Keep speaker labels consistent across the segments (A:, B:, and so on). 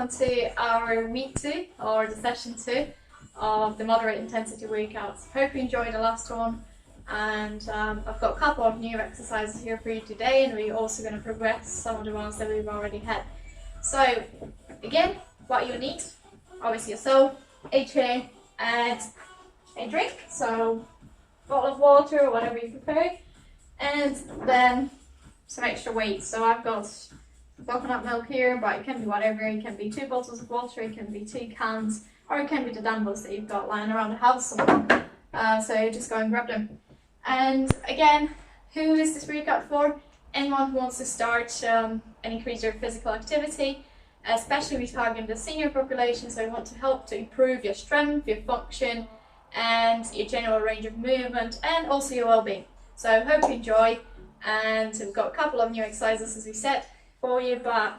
A: welcome to our week 2 or the session 2 of the moderate intensity workouts. Hope you enjoyed the last one, and I've got a couple of new exercises here for you today, and we're also going to progress some of the ones that we've already had. So again, what you need, obviously yourself, a chair and a drink, so a bottle of water or whatever you prefer, and then some extra weight. So I've got coconut milk here, but it can be whatever. It can be 2 bottles of water, it can be 2 cans, or it can be the dumbbells that you've got lying around the house somewhere. So just go and grab them. And again, who is this workout for? Anyone who wants to start and increase their physical activity, especially we target the senior population, so we want to help to improve your strength, your function, and your general range of movement, and also your well-being. So I hope you enjoy, and we've got a couple of new exercises as we said for you, but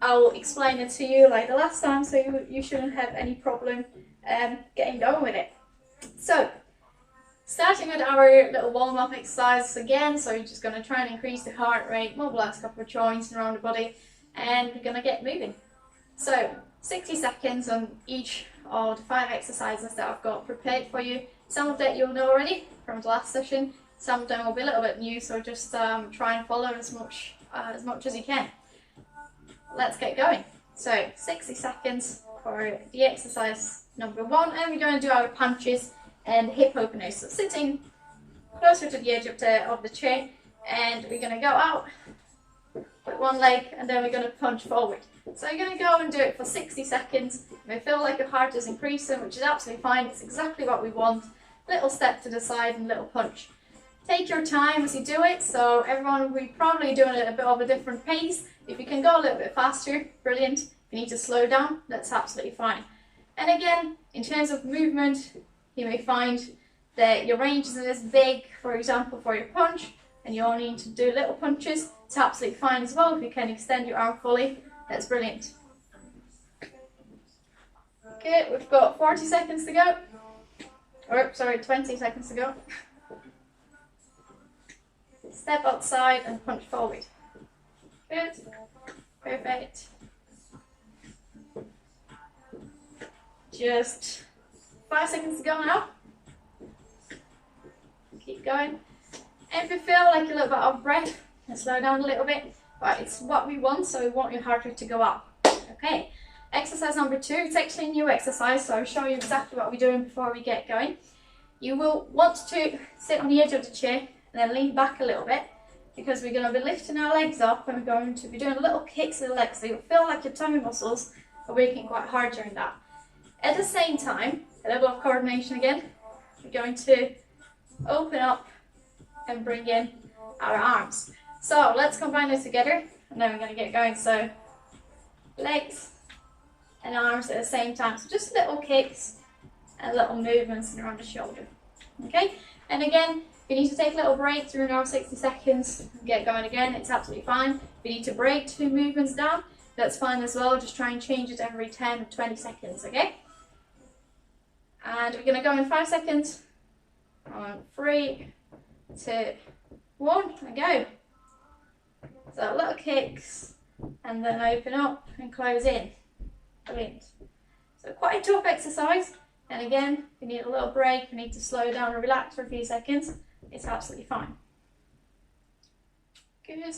A: I'll explain it to you like the last time, so you shouldn't have any problem getting going with it. So starting with our little warm-up exercise again, so you're just going to try and increase the heart rate, mobilize a couple of joints around the body, and we're going to get moving. So 60 seconds on each of the 5 exercises that I've got prepared for you. Some of that you'll know already from the last session, some of them will be a little bit new, so just try and follow as much as you can. Let's get going. So 60 seconds for the exercise number 1, and we're going to do our punches and hip openers. So sitting closer to the edge of the chair, and we're going to go out with one leg, and then we're going to punch forward. So you're going to go and do it for 60 seconds. You may feel like your heart is increasing, which is absolutely fine. It's exactly what we want. Little step to the side and little punch. Take your time as you do it. So everyone will be probably doing it at a bit of a different pace. If you can go a little bit faster, brilliant. If you need to slow down, that's absolutely fine. And again, in terms of movement, you may find that your range isn't as big, for example, for your punch, and you only need to do little punches. It's absolutely fine as well. If you can extend your arm fully, that's brilliant. Okay, we've got 40 seconds to go. Or, sorry, 20 seconds to go. Step outside and punch forward. Good. Perfect. Just 5 seconds to go now. Keep going. And if you feel like a little bit out of breath, slow down a little bit. But it's what we want, so we want your heart rate to go up. Okay. Exercise number 2, it's actually a new exercise, so I'll show you exactly what we're doing before we get going. You will want to sit on the edge of the chair and then lean back a little bit, because we're going to be lifting our legs up and we're going to be doing little kicks with the legs, so you'll feel like your tummy muscles are working quite hard during that. At the same time, a little of coordination again, we're going to open up and bring in our arms. So let's combine this together, and then we're going to get going. So legs and arms at the same time, so just little kicks and little movements around the shoulder. Okay, and again, if you need to take a little break during our 60 seconds and get going again, it's absolutely fine. If you need to break 2 movements down, that's fine as well. Just try and change it every 10 or 20 seconds, okay? And we're going to go in 5 seconds. On 3, 2, 1, and go. So little kicks, and then open up and close in. Brilliant. So quite a tough exercise. And again, if you need a little break, you need to slow down and relax for a few seconds, it's absolutely fine. Good.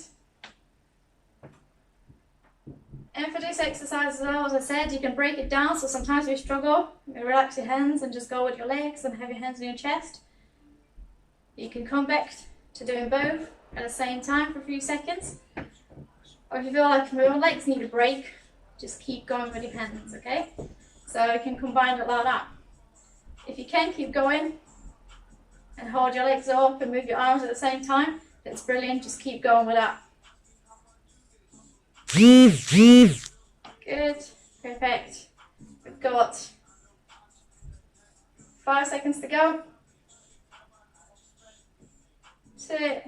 A: And for this exercise as well, as I said, you can break it down. So sometimes we struggle, you relax your hands and just go with your legs and have your hands on your chest. You can come back to doing both at the same time for a few seconds. Or if you feel like your legs need a break, just keep going with your hands, okay? So you can combine it like that. If you can, keep going and hold your legs up and move your arms at the same time, that's brilliant. Just keep going with that. Good, perfect. We've got 5 seconds to go. 2,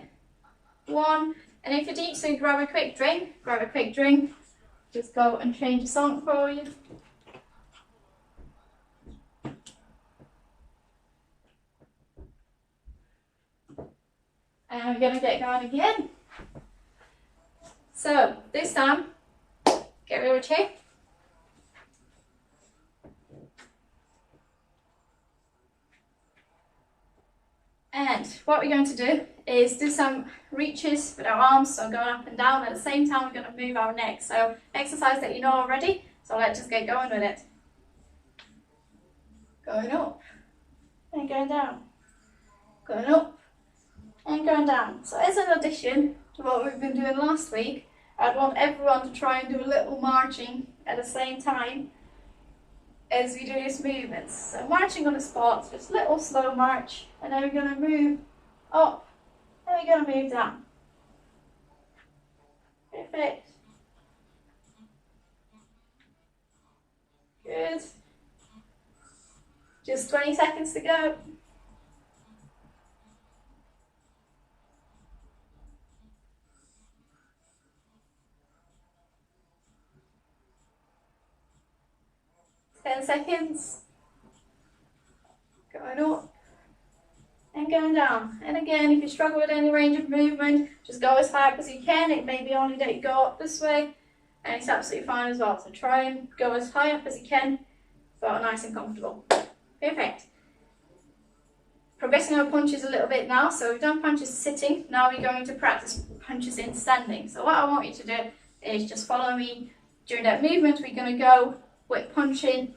A: 1, and if you're deep, so grab a quick drink. Just go and change the song for you. And we're going to get going again. So this time, get rid of a chair. what we're going to do is do some reaches with our arms, so going up and down. At the same time, we're going to move our neck. So exercise that you know already, so let's just get going with it. Going up and going down. Going up and going down. So as an addition to what we've been doing last week, I'd want everyone to try and do a little marching at the same time as we do these movements. So marching on the spot, just a little slow march, and then we're going to move up, and we're going to move down. Perfect. Good. Just 20 seconds to go. Ten seconds. Going up and going down. And again, if you struggle with any range of movement, just go as high up as you can. It may be only that you go up this way, and it's absolutely fine as well. So try and go as high up as you can, but nice and comfortable. Perfect. Progressing our punches a little bit now. So we've done punches sitting. Now we're going to practice punches in standing. So what I want you to do is just follow me during that movement. We're going to go with punching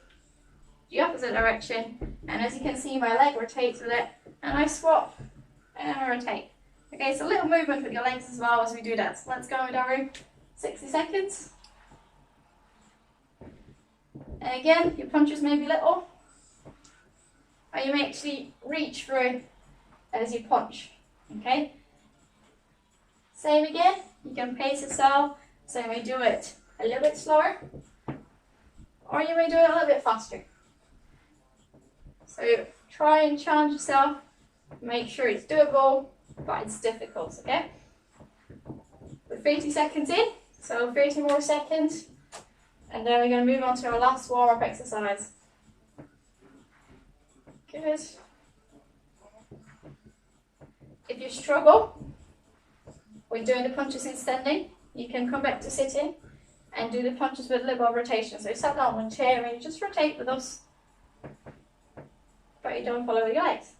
A: the opposite direction, and as you can see, my leg rotates with it, and I swap and I rotate. Okay, so a little movement with your legs as well as we do that. So let's go with our 60 seconds. And again, your punches may be little, or you may actually reach through as you punch. Okay. Same again. You can pace yourself, so you may do it a little bit slower, or you may do it a little bit faster. So try and challenge yourself, make sure it's doable, but it's difficult, okay? We're 30 seconds in, so 30 more seconds, and then we're going to move on to our last warm-up exercise. Good. If you struggle with doing the punches in standing, you can come back to sitting and do the punches with a little rotation. So you sat down on a chair and you just rotate with us, but you don't follow your legs.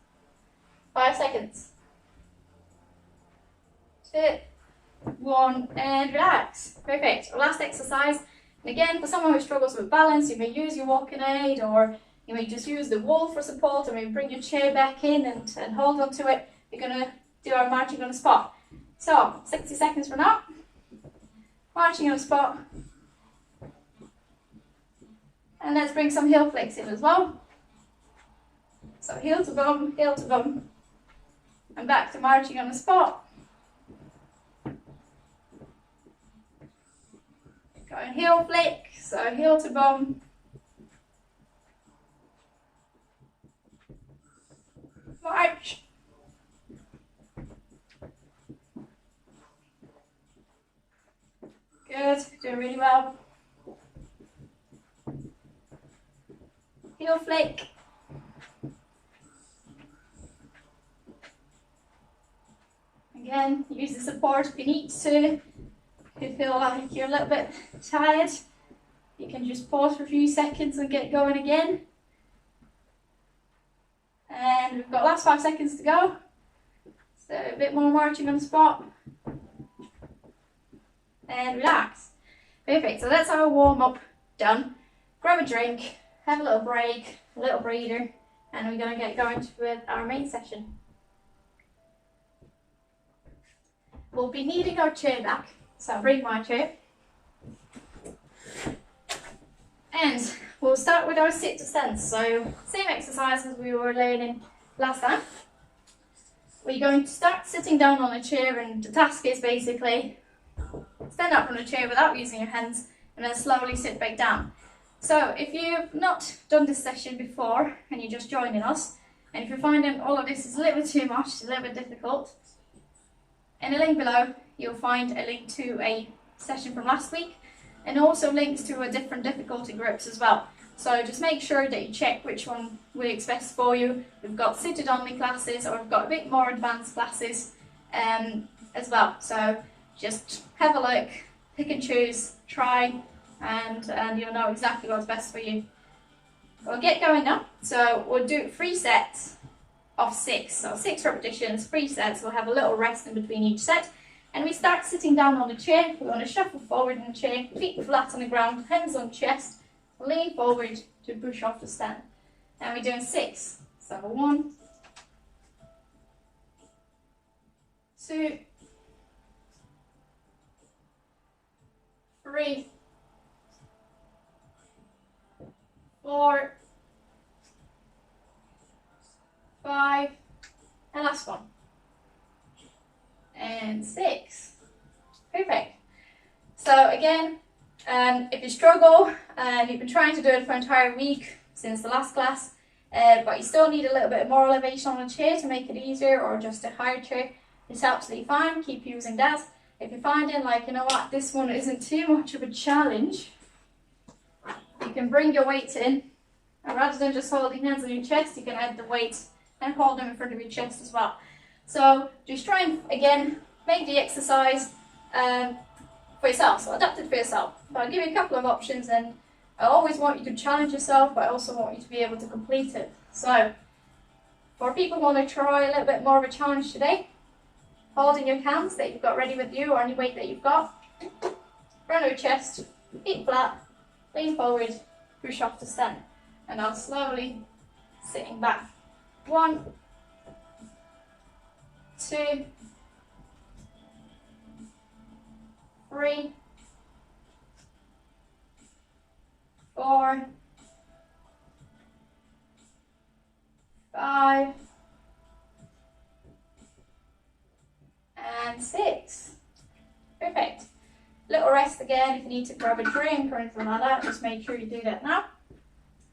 A: 5 seconds. 2, 1, and relax. Perfect. Our last exercise. And again, for someone who struggles with balance, you may use your walking aid, or you may just use the wall for support, or maybe bring your chair back in and hold on to it. We're going to do our marching on the spot. So, 60 seconds from now. Marching on the spot. And let's bring some heel flicks in as well. So heel to bum, and back to marching on the spot. Going heel flick, so heel to bum. March. Good, doing really well. Heel flick. Again, use the support if you need to. If you feel like you're a little bit tired, you can just pause for a few seconds and get going again. And we've got last 5 seconds to go. So a bit more marching on the spot. And relax. Perfect, so that's our warm up done. Grab a drink, have a little break, a little breather, and we're going to get going with our main session. We'll be needing our chair back, so I'll bring my chair. And we'll start with our sit to stand. So same exercise as we were learning last time. We're going to start sitting down on a chair, and the task is basically stand up from the chair without using your hands, and then slowly sit back down. So if you've not done this session before and you're just joining us, and if you're finding all of this is a little bit too much, a little bit difficult, in the link below you'll find a link to a session from last week, and also links to a different difficulty groups as well. So just make sure that you check which one works best for you. We've got seated only classes, or we've got a bit more advanced classes as well. So just have a look, pick and choose, try, and you'll know exactly what's best for you. We'll get going now. So we'll do 3 sets of 6. So 6 repetitions, 3 sets. We'll have a little rest in between each set. And we start sitting down on the chair. We're going to shuffle forward in the chair, feet flat on the ground, hands on chest, lean forward to push off the stand. And we're doing 6. So 1, 2, 3, 4, 5, and last one. And 6. Perfect. So again, if you struggle and you've been trying to do it for an entire week since the last class, but you still need a little bit more elevation on the chair to make it easier, or just a higher chair, it's absolutely fine. Keep using that. If you're finding like, you know what, this one isn't too much of a challenge, you can bring your weights in, and rather than just holding hands on your chest, you can add the weights and hold them in front of your chest as well. So just try and, again, make the exercise for yourself, so adapt it for yourself. So I'll give you a couple of options, and I always want you to challenge yourself, but I also want you to be able to complete it. So for people who want to try a little bit more of a challenge today, holding your hands that you've got ready with you, or any weight that you've got, front of your chest, feet flat, lean forward, push off the stand, and I'll slowly sitting back. 1, 2, 3, 4, 5, and 6. Perfect. Little rest again. If you need to grab a drink or anything like that, just make sure you do that now.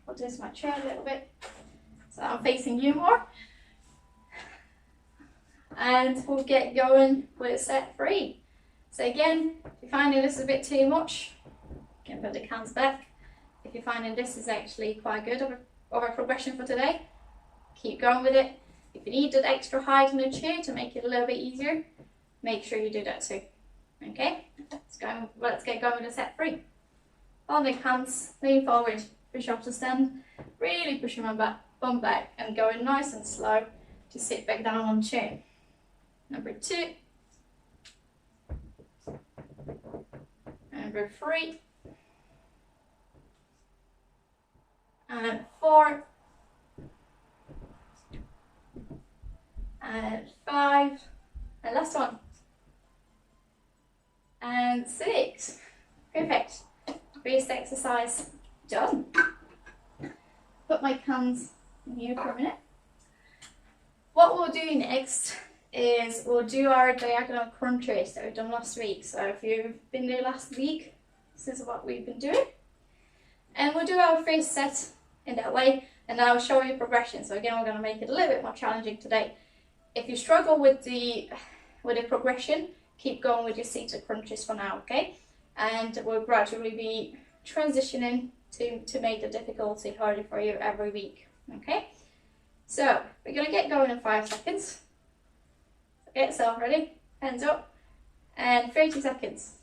A: I'll twist my chair a little bit so I'm facing you more. And we'll get going with set 3. So again, if you're finding this is a bit too much, you can put the hands back. If you're finding this is actually quite good of a progression for today, keep going with it. If you need that extra height in the chair to make it a little bit easier, make sure you do that too. Okay, let's get going with set 3. Holding hands, lean forward, push off the stand, really pushing my bum back and going nice and slow to sit back down on the chair. Number 2, number 3, and 4, and 5, and last one, and 6. Perfect. First exercise done. Put my hands in here for a minute. What we'll do next is we'll do our diagonal crunches that we've done last week. So if you've been there last week, this is what we've been doing. And we'll do our first set in that way, and then I'll show you progression. So again, we're going to make it a little bit more challenging today. If you struggle with the progression, keep going with your seated crunches for now, okay? And we'll gradually be transitioning to make the difficulty harder for you every week, okay? So we're going to get going in 5 seconds. Get yourself ready, hands up, and 30 seconds.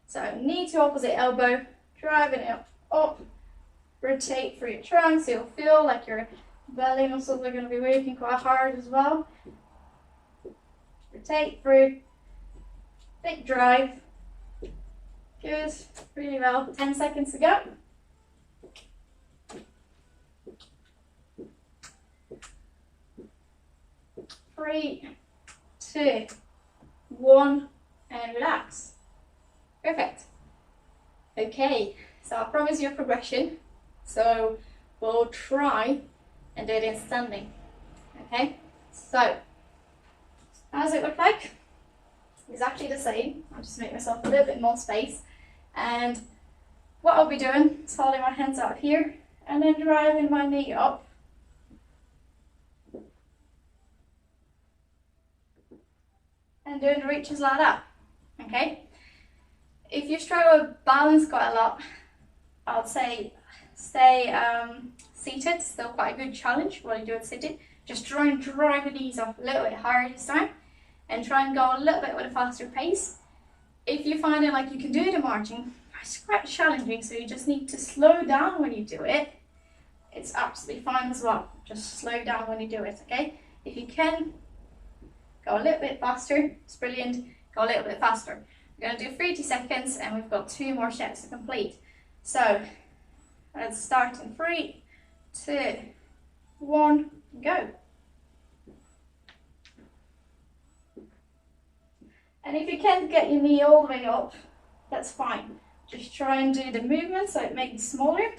A: So knee to opposite elbow, driving it up, rotate through your trunk so you'll feel like your belly muscles are going to be working quite hard as well. Rotate through, big drive, good, really well. 10 seconds to go. 3, 2, 1, and relax. Perfect. Okay, so I promise you a progression. So we'll try and do it in standing. Okay, so how does it look like? Exactly the same. I'll just make myself a little bit more space. And what I'll be doing is holding my hands out here and then driving my knee up. And doing the reaches like that. Okay? If you struggle with balance quite a lot, I'd say stay seated. Still quite a good challenge while you do it seated. Just try and drive the knees up a little bit higher this time, and try and go a little bit with a faster pace. If you find it like you can do the marching, it's quite challenging, so you just need to slow down when you do it. it's absolutely fine as well. Just slow down when you do it, okay? If you can, go a little bit faster, it's brilliant. Go a little bit faster. We're going to do 30 seconds and we've got 2 more sets to complete. So let's start in 3, 2, 1, go. And if you can't get your knee all the way up, that's fine. Just try and do the movement so it makes it smaller.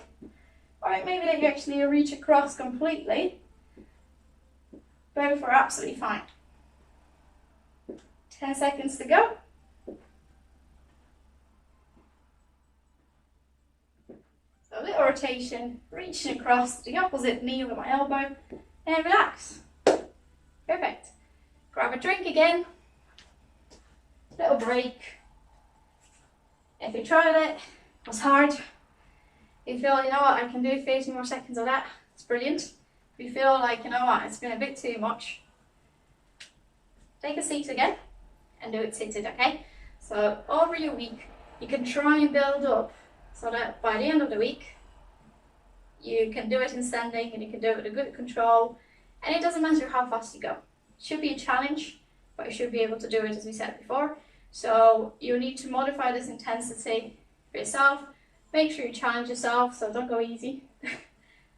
A: Or maybe that you actually reach across completely. Both are absolutely fine. 10 seconds to go. So a little rotation, reaching across the opposite knee with my elbow, and relax. Perfect. Grab a drink again. Little break. If you tried it, it was hard. If you feel, you know what, I can do 30 more seconds of that, it's brilliant. If you feel like, you know what, it's been a bit too much, take a seat again and do it seated, okay? So over your week, you can try and build up so that by the end of the week, you can do it in standing and you can do it with a good control, and it doesn't matter how fast you go. It should be a challenge, but you should be able to do it as we said before. So you need to modify this intensity for yourself. Make sure you challenge yourself, so don't go easy,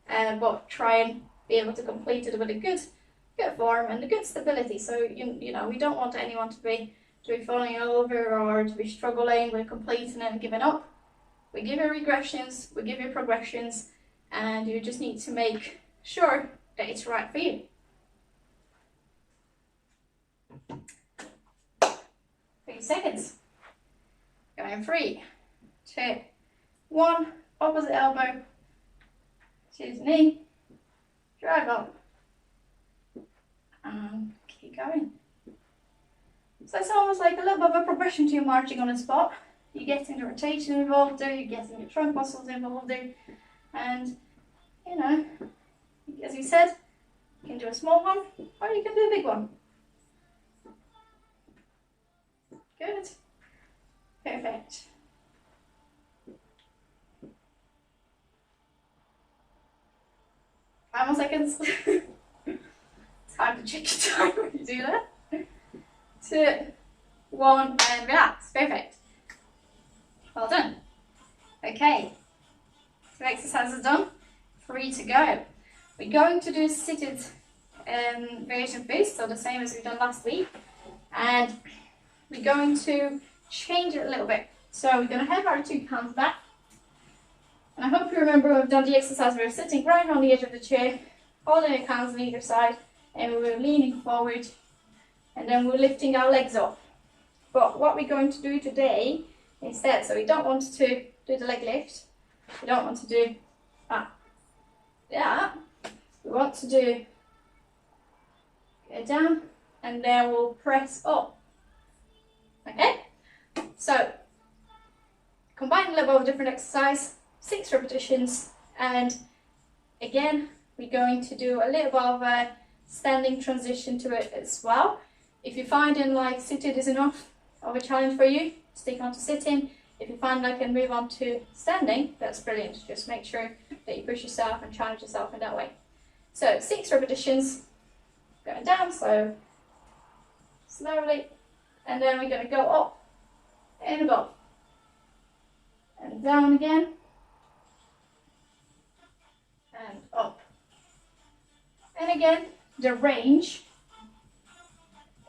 A: but try and be able to complete it with a good form and a good stability. So you know, we don't want anyone to be falling over or to be struggling with completing and giving up. We give you regressions, we give you progressions, and you just need to make sure that it's right for you. 30 seconds. Going 3, 2, 1. Opposite elbow to the knee. Drive up. And keep going. So it's almost like a little bit of a progression to your marching on a spot. You're getting the rotation involved there, you're getting your trunk muscles involved there, and you know, as we said, you can do a small one or you can do a big one. Good. Perfect. Five more seconds. It's hard to check your time when you do that. 2, 1, and relax. Perfect. Well done. Okay. 2 exercises done. 3 to go. We're going to do seated variation first, so the same as we've done last week. And we're going to change it a little bit. So we're going to have our 2 hands back. And I hope you remember we've done the exercise where we're sitting right on the edge of the chair, holding our hands on either side, and we're leaning forward, and then we're lifting our legs up. But what we're going to do today instead, so we don't want to do the leg lift, we don't want to do that, we want to do go down, and then we'll press up. Okay? So, combine a little bit of a different exercise, 6 repetitions, and again, we're going to do a little bit of a standing transition to it as well. If you're finding like seated is enough of a challenge for you, stick on to sitting. If you find I can move on to standing, that's brilliant. Just make sure that you push yourself and challenge yourself in that way. So 6 repetitions, going down, so slowly, and then we're going to go up and above, and down again, and up. And again, the range,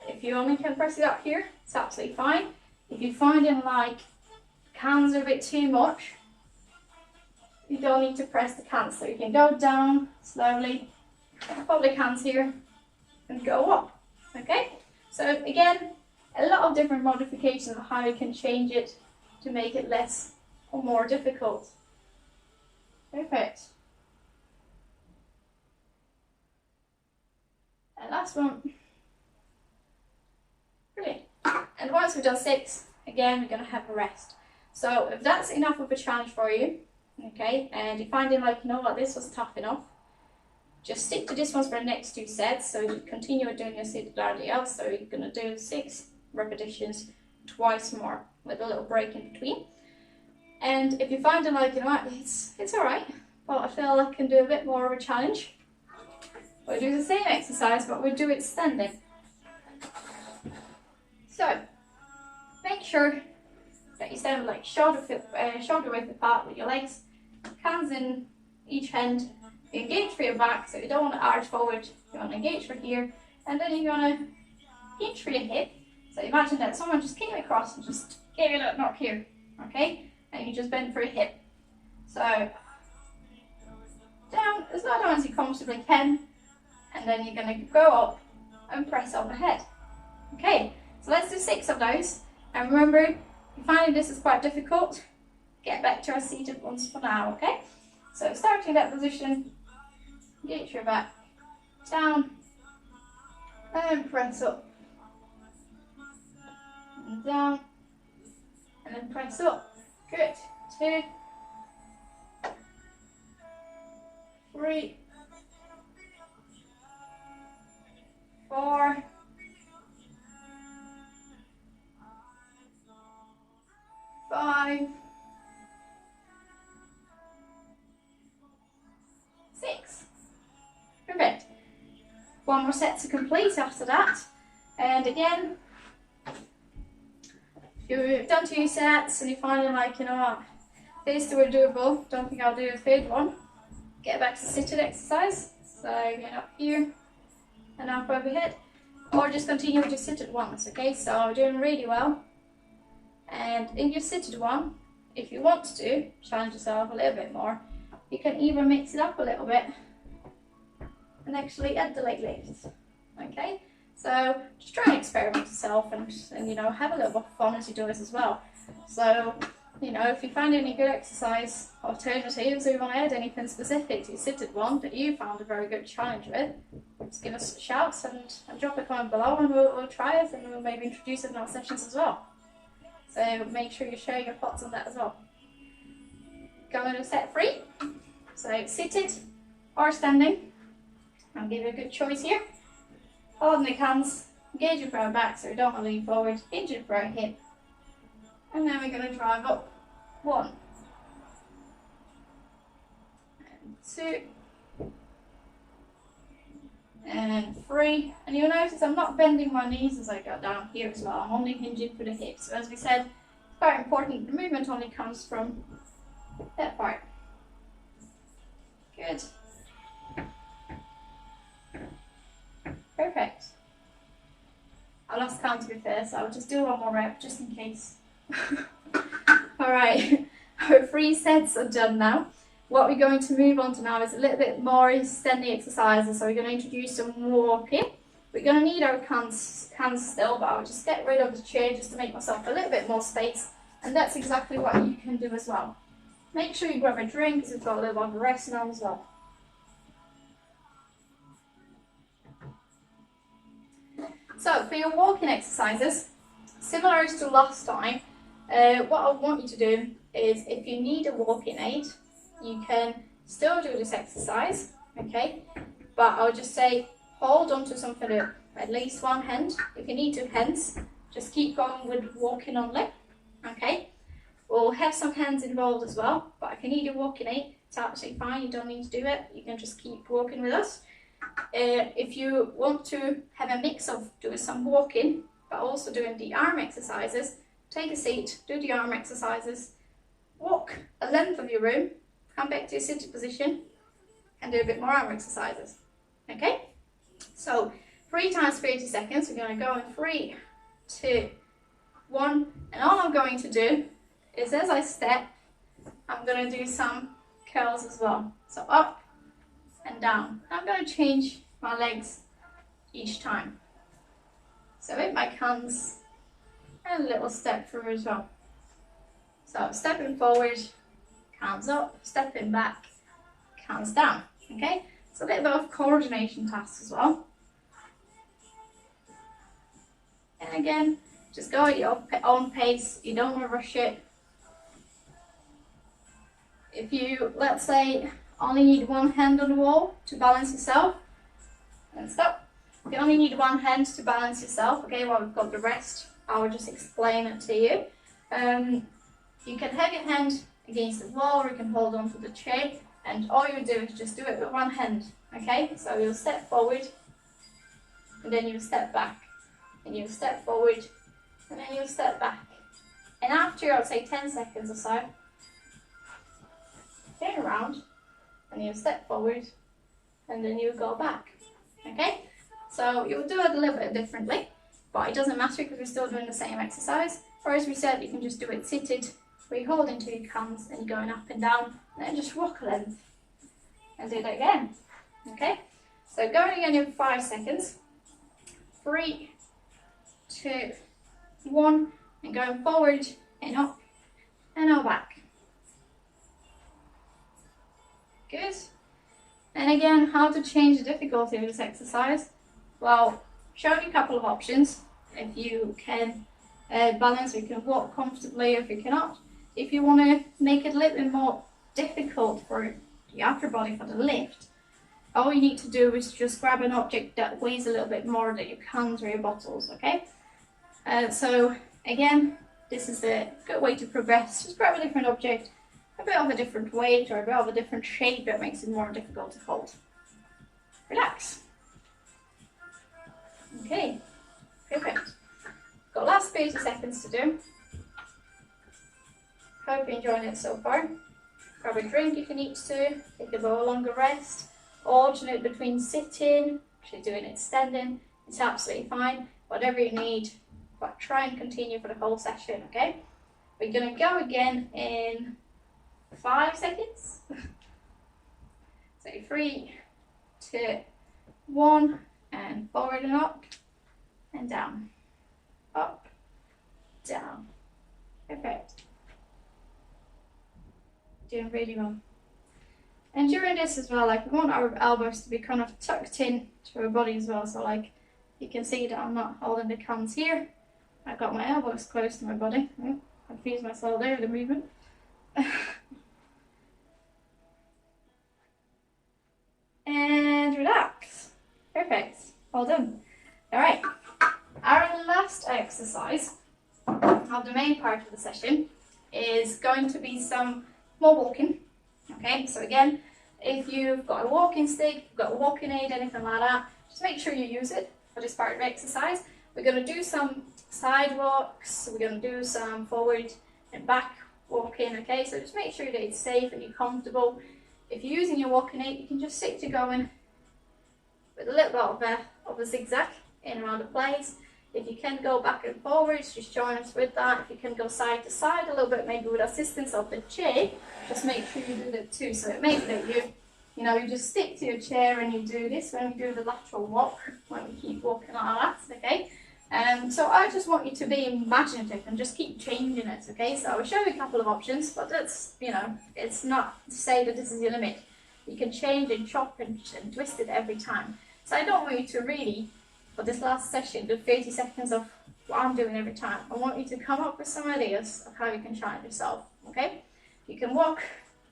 A: if you only can press it up here, it's absolutely fine. If you're finding like hands are a bit too much, you don't need to press the hands. So you can go down slowly, public hands here, and go up. Okay? So again, a lot of different modifications of how you can change it to make it less or more difficult. Perfect. And last one. Brilliant. And once we've done 6, again, we're going to have a rest. So if that's enough of a challenge for you, okay, and you're finding like, you know what, this was tough enough, just stick to this one for the next 2 sets. So you continue doing your seated RDL. So you're going to do 6 repetitions, twice more, with a little break in between. And if you're finding like, you know what, it's all right, but I feel I can do a bit more of a challenge. We'll do the same exercise, but we'll do it standing. So, make sure that you stand like shoulder width apart with your legs, hands in each hand. You engage for your back, so you don't want to arch forward, you want to engage for here, and then you're going to hinge for your hip. So imagine that someone just came across and just gave you that knock here, okay? And you just bend for your hip. So, down as low down as you comfortably can, and then you're going to go up and press overhead. Okay, so let's do 6 of those. And remember, if you're finding this is quite difficult, get back to our seated ones for now, okay? So starting that position, get your back down, and press up, and down, and then press up. Good. 2, 3, 4, 5, 6. Perfect. 1 more set to complete after that. And again, if you've done 2 sets and you're finding like, you know what, these 2 are doable, don't think I'll do a 3rd one, get back to seated exercise. So get up here and up overhead, or just continue with your seated ones, okay? So we're doing really well. And in your seated one, if you want to challenge yourself a little bit more, you can even mix it up a little bit and actually add the leg lifts, okay? So just try and experiment yourself and you know, have a little bit of fun as you do this as well. So, you know, if you find any good exercise alternatives or you want to add anything specific to your seated one that you found a very good challenge with, just give us a shout and drop a comment below, and we'll try it, and we'll maybe introduce it in our sessions as well. So make sure you share your thoughts on that as well. Going to set 3. So seated or standing. I'll give you a good choice here. Holding the hands, engaging for our back so we don't want to lean forward, hinging for our hip. And then we're going to drive up. 1, and 2, and 3. And you'll notice I'm not bending my knees as I go down here as well. I'm only hinging for the hips. So as we said, it's quite important. The movement only comes from that part. Good. Perfect. I lost count to be fair, so I'll just do 1 more rep just in case. Alright, our 3 sets are done now. What we're going to move on to now is a little bit more standing exercises. So we're going to introduce some walking. We're going to need our hands still, but I'll just get rid of the chair just to make myself a little bit more space. And that's exactly what you can do as well. Make sure you grab a drink because we've got a little bit of rest now as well. So for your walking exercises, similar to last time, what I want you to do is, if you need a walking aid, you can still do this exercise, okay? But I'll just say hold on to something with at least 1 hand. If you need 2 hands, just keep going with walking only, okay? We'll have some hands involved as well, but if you need a walking aid, it's absolutely fine. You don't need to do it. You can just keep walking with us. If you want to have a mix of doing some walking, but also doing the arm exercises, take a seat, do the arm exercises, walk a length of your room, come back to your seated position, and do a bit more arm exercises. Okay? So 3 times 30 seconds. We're going to go in 3, 2, 1, and all I'm going to do is, as I step, I'm going to do some curls as well. So up and down. I'm going to change my legs each time. So with my hands and a little step through as well. So stepping forward, hands up, stepping back, hands down. Okay? So a bit of coordination tasks as well. And again, just go at your own pace. You don't want to rush it. If you, let's say, only need 1 hand on the wall to balance yourself, and stop. If you only need 1 hand to balance yourself, okay, well, we've got the rest. I will just explain it to you. You can have your hand against the wall, or you can hold on to the chair. And all you do is just do it with one hand, okay? So you'll step forward, and then you'll step back, and you'll step forward, and then you'll step back. And after, I'd say 10 seconds or so, turn around, and you'll step forward, and then you'll go back, okay? So you'll do it a little bit differently, but it doesn't matter because we're still doing the same exercise. Or as we said, you can just do it seated, where you hold into your hands and you're going up and down, and then just walk a length and do that again. Okay, so going again in 5 seconds. 3, 2, 1, and going forward and up and now back. Good. And again, how to change the difficulty of this exercise? Well, show you a couple of options. If you can balance, you can walk comfortably. If you cannot, if you want to make it a little bit more difficult for the upper body for the lift, all you need to do is just grab an object that weighs a little bit more than your cans or your bottles, okay? So again, this is a good way to progress. Just grab a different object, a bit of a different weight or a bit of a different shape that makes it more difficult to hold. Relax. Okay, perfect. Got last 30 seconds to do. Hope you're enjoying it so far. Grab a drink if you need to, take a little longer rest, alternate between sitting, actually doing it standing, it's absolutely fine, whatever you need, but try and continue for the whole session, okay? We're going to go again in 5 seconds. So 3, 2, 1, and forward and up, and down, up, down, perfect. Doing really well. And during this as well, like we want our elbows to be kind of tucked in to our body as well. So like you can see that I'm not holding the cans here. I've got my elbows close to my body. Oh, I confused myself there with the movement. And relax. Perfect. Well done. Alright. Our last exercise of the main part of the session is going to be some more walking. Okay, so again, if you've got a walking stick, you've got a walking aid, anything like that, just make sure you use it for this part of the exercise. We're going to do some side walks, we're going to do some forward and back walking, okay, so just make sure that it's safe and you're comfortable. If you're using your walking aid, you can just stick to going with a little bit of a zigzag in around the place. If you can go back and forwards, just join us with that. If you can go side to side a little bit, maybe with assistance of the chair, just make sure you do that too. So it may be that you just stick to your chair and you do this when we do the lateral walk, when we keep walking like that, okay? So I just want you to be imaginative and just keep changing it, okay? So I'll show you a couple of options, but that's, it's not to say that this is your limit. You can change and chop and twist it every time. So I don't want you to really, for this last session, do 30 seconds of what I'm doing every time. I want you to come up with some ideas of how you can challenge yourself, okay? You can walk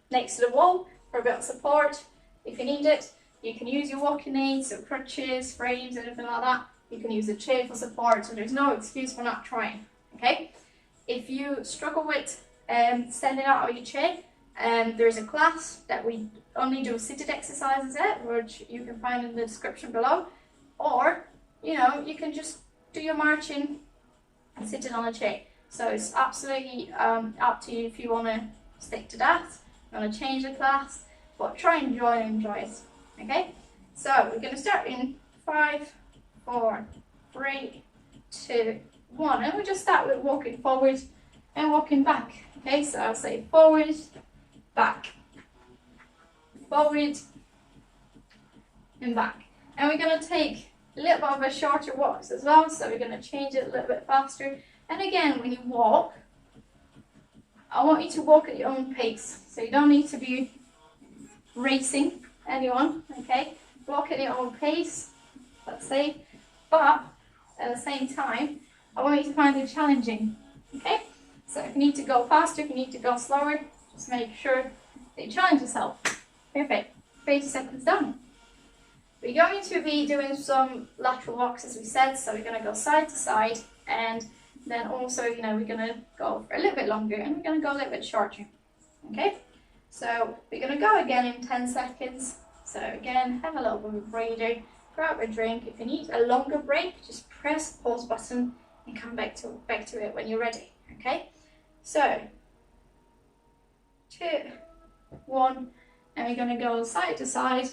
A: next to the wall for a bit of support if you need it. You can use your walking aids, so crutches, frames, anything like that. You can use a chair for support, so there's no excuse for not trying, okay? If you struggle with standing out of your chair, there's a class that we only do seated exercises at, which you can find in the description below. Or, you can just do your marching and sitting on a chair. So it's absolutely up to you if you want to stick to that, you want to change the class, but try and enjoy it, okay? So we're going to start in 5, 4, 3, 2, 1, and we'll just start with walking forward and walking back, okay? So I'll say forward, back, forward, and back. And we're going to take a little bit of a shorter walks as well, so we're going to change it a little bit faster. And again, when you walk, I want you to walk at your own pace, so you don't need to be racing anyone, okay? Walk at your own pace, let's say, but at the same time, I want you to find it challenging, okay? So if you need to go faster, if you need to go slower, just make sure that you challenge yourself. Perfect. 30 seconds done. We're going to be doing some lateral walks, as we said, so we're going to go side to side, and then also, we're going to go for a little bit longer, and we're going to go a little bit shorter, okay? So we're going to go again in 10 seconds. So again, have a little bit of a breather, grab a drink. If you need a longer break, just press the pause button and come back to it when you're ready. Okay? So 2, 1, and we're going to go side to side.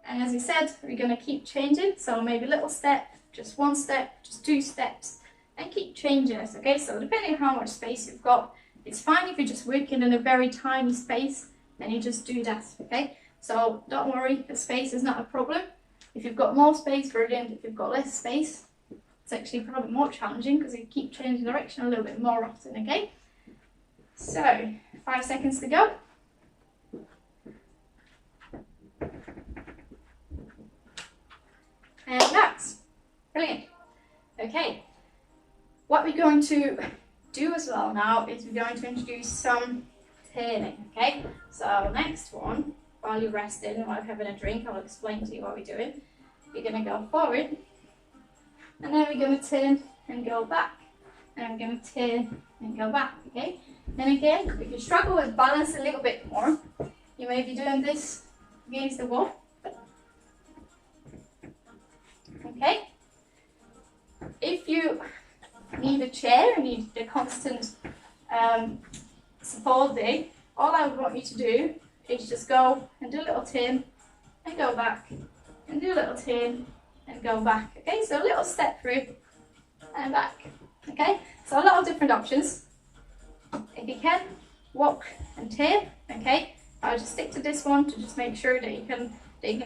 A: And as we said, we're going to keep changing. So maybe a little step, just 1 step, just 2 steps, and keep changing it. Okay? So depending on how much space you've got, it's fine if you're just working in a very tiny space, then you just do that. Okay? So don't worry, the space is not a problem. If you've got more space, brilliant. If you've got less space, it's actually probably more challenging because you keep changing direction a little bit more often. Okay? So 5 seconds to go. And that's brilliant. Okay, what we're going to do as well now is we're going to introduce some turning. Okay, so next one, while you're resting, while you're having a drink, I'll explain to you what we're doing. We're going to go forward, and then we're going to turn and go back, and I'm going to turn and go back. Okay, and again, if you struggle with balance a little bit more, you may be doing this against the wall. Okay, if you need a chair and need a constant support there, all I would want you to do is just go and do a little turn and go back and do a little turn and go back. Okay, so a little step through and back. Okay, so a lot of different options. If you can, walk and turn. Okay, I'll just stick to this one to just make sure that you can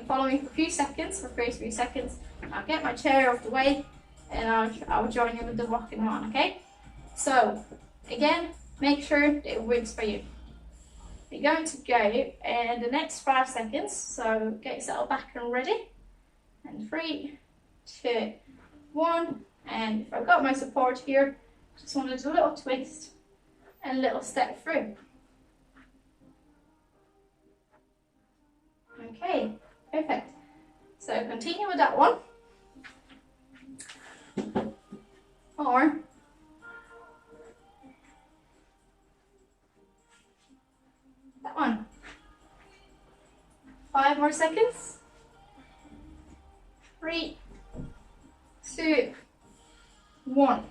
A: follow me for a few seconds, for 3 seconds. I'll get my chair off the way and I'll join you with the walking one. Okay, so again, make sure that it works for you. You're going to go in the next 5 seconds, so get yourself back and ready. And 3, 2, 1, and if I've got my support here, just want to do a little twist and a little step through. Okay, perfect. So continue with that one. Or that one. 5 more seconds. 3, 2, 1.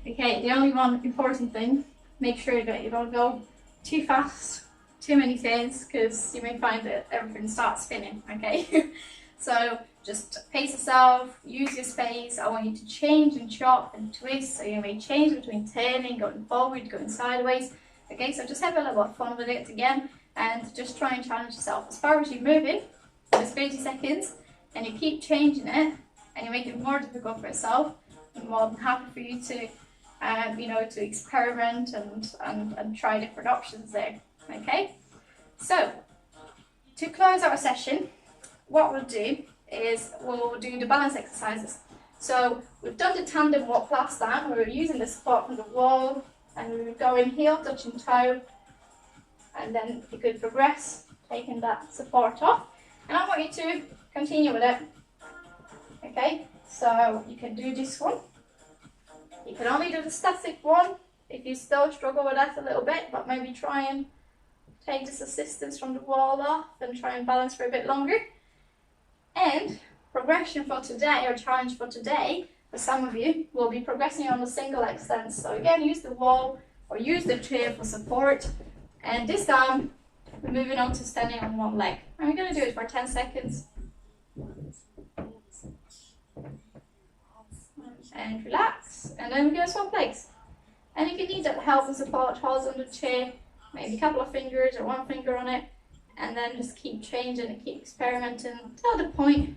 A: Okay, the only one important thing, make sure that you don't go too fast, too many turns, because you may find that everything starts spinning. Okay, so just pace yourself, use your space. I want you to change and chop and twist, so you may change between turning, going forward, going sideways. Okay, so just have a little bit of fun with it again, and just try and challenge yourself. As far as you're moving, it's 30 seconds, and you keep changing it, and you make it more difficult for yourself, I'm more than happy for you to, to experiment and try different options there. Okay, so to close our session, what we'll do is we'll do the balance exercises. So we've done the tandem walk last time. We were using the support from the wall, and we were going heel, touching toe, and then you could progress, taking that support off. And I want you to continue with it. Okay, so you can do this one. You can only do the static one if you still struggle with that a little bit, but maybe try and take this assistance from the wall off and try and balance for a bit longer. And progression for today, or challenge for today, for some of you, will be progressing on a single leg stance. So again, use the wall or use the chair for support. And this time, we're moving on to standing on one leg. And we're going to do it for 10 seconds. And relax. And then we're going to swap legs. And if you need that help and support, hold on the chair, maybe a couple of fingers or 1 finger on it. And then just keep changing and keep experimenting till the point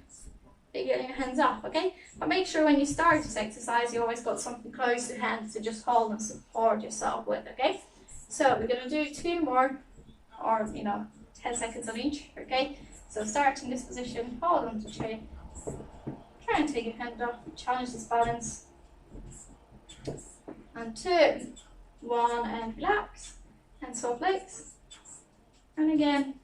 A: that you're getting your hands off, okay? But make sure when you start this exercise, you always got something close to hand to just hold and support yourself with, okay? So we're going to do 2 more, or 10 seconds on each, okay? So start in this position, hold on to the chair, try and take your hand off, challenge this balance. And 2, 1, and relax, and swap legs. And again.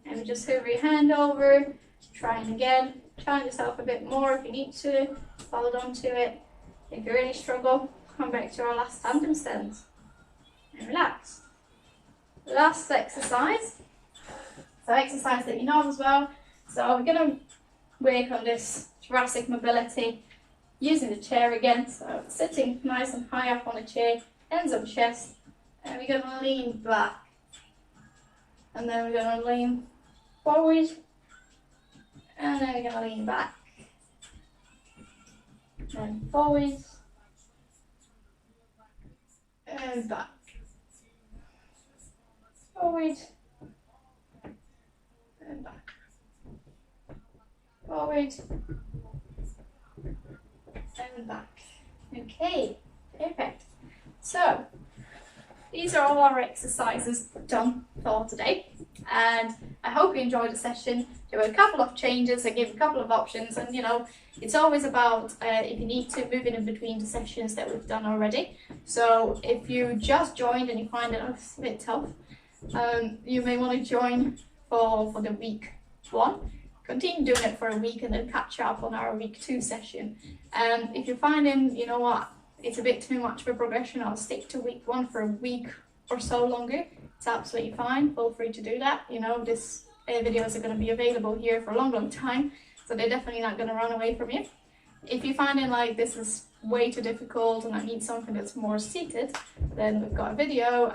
A: And we just hover your hand over, trying again, challenge yourself a bit more if you need to, hold on to it. If you really struggle, come back to our last tandem stance. and relax. Last exercise, so exercise that you know as well. So we're going to work on this thoracic mobility using the chair again. So sitting nice and high up on a chair, hands on chest, and we're going to lean back. And then we're going to lean forward, and then we're going to lean back. And forward, and back. Forward, and back. Forward, and back. Okay, perfect. So, these are all our exercises done for today, and I hope you enjoyed the session. There were a couple of changes, I gave a couple of options, and you know, it's always about if you need to move in between the sessions that we've done already. So if you just joined and you find it a bit tough, you may want to join for the week 1. Continue doing it for a week and then catch up on our week 2 session. And if you're finding, you know what, it's a bit too much for progression, I'll stick to week 1 for a week or so longer. It's absolutely fine. Feel free to do that. You know, this videos are going to be available here for a long time, so they're definitely not going to run away from you. If you're finding like this is way too difficult and I need something that's more seated, then we've got a video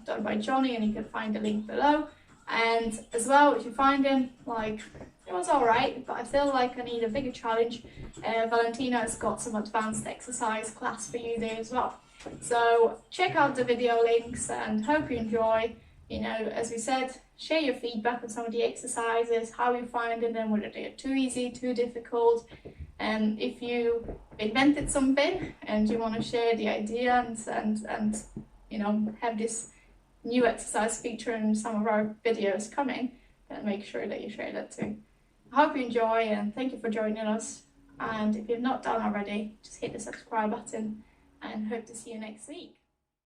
A: done by Johnny, and you can find the link below. And as well, if you're finding like it was alright, but I feel like I need a bigger challenge, Valentina has got some advanced exercise class for you there as well. So check out the video links and hope you enjoy. You know, as we said, share your feedback on some of the exercises, how you're finding them, whether they're too easy, too difficult. And if you invented something and you want to share the idea and you know, have this new exercise feature in some of our videos coming, then make sure that you share that too. I hope you enjoy, and thank you for joining us. And if you've not done already, just hit the subscribe button, and hope to see you next week.